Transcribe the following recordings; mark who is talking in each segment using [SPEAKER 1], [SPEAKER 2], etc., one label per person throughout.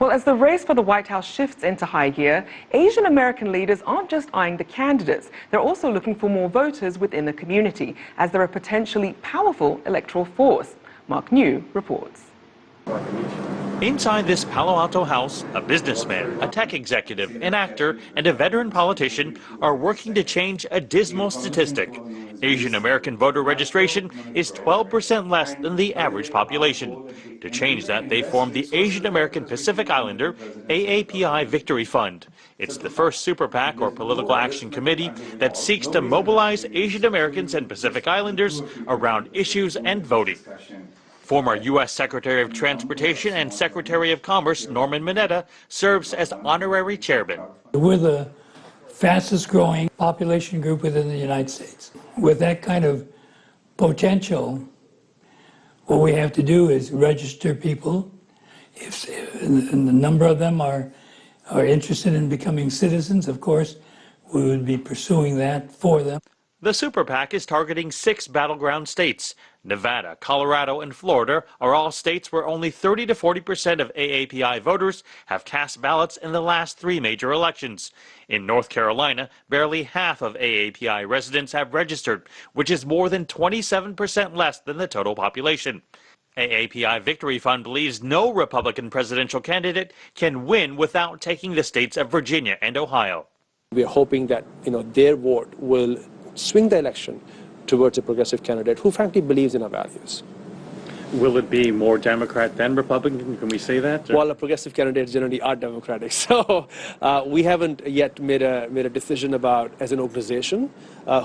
[SPEAKER 1] Well, as the race for the White House shifts into high gear, Asian American leaders aren't just eyeing the candidates. They're also looking for more voters within the community, as they're a potentially powerful electoral force. Mark New reports.
[SPEAKER 2] Inside this Palo Alto house, a businessman, a tech executive, an actor, and a veteran politician are working to change a dismal statistic. Asian American voter registration is 12% less than the average population. To change that, they formed the Asian American Pacific Islander AAPI Victory Fund. It's the first super PAC, or political action committee, that seeks to mobilize Asian Americans and Pacific Islanders around issues and voting. Former U.S. Secretary of Transportation and Secretary of Commerce Norman Mineta serves as honorary chairman.
[SPEAKER 3] We're the fastest growing population group within the United States. With that kind of potential, what we have to do is register people. If a number of them are interested in becoming citizens, of course, we would be pursuing that for them.
[SPEAKER 2] The Super PAC is targeting 6 battleground states. Nevada, Colorado, and Florida are all states where only 30 to 40% of AAPI voters have cast ballots in the last 3 major elections. In North Carolina, barely half of AAPI residents have registered, which is more than 27% less than the total population. AAPI Victory Fund believes no Republican presidential candidate can win without taking the states of Virginia and Ohio.
[SPEAKER 4] We are hoping that their vote will swing the election towards a progressive candidate who frankly believes in our values.
[SPEAKER 5] Will it be more Democrat than Republican? Can we say that?
[SPEAKER 4] Well, progressive candidates generally are Democratic, so we haven't yet made a decision about, as an organization,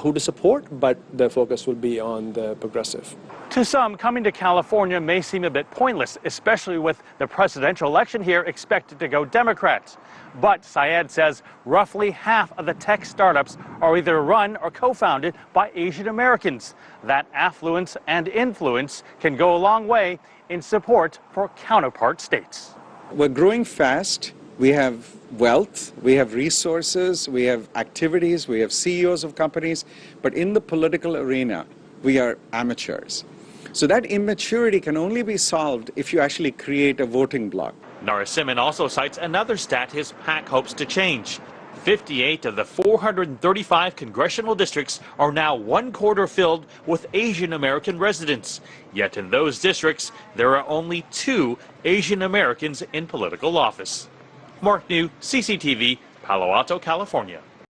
[SPEAKER 4] who to support, but the focus will be on the progressive.
[SPEAKER 2] To some, coming to California may seem a bit pointless, especially with the presidential election here expected to go Democrats. But Syed says roughly half of the tech startups are either run or co-founded by Asian Americans. That affluence and influence can go a long way in support for counterpart states.
[SPEAKER 6] We're growing fast. We have wealth, we have resources, we have activities, we have CEOs of companies, but in the political arena, we are amateurs. So that immaturity can only be solved if you actually create a voting bloc.
[SPEAKER 2] Narasimhan also cites another stat his PAC hopes to change. 58 of the 435 congressional districts are now 1/4 filled with Asian American residents. Yet in those districts, there are only 2 Asian Americans in political office. Mark New, CCTV, Palo Alto, California.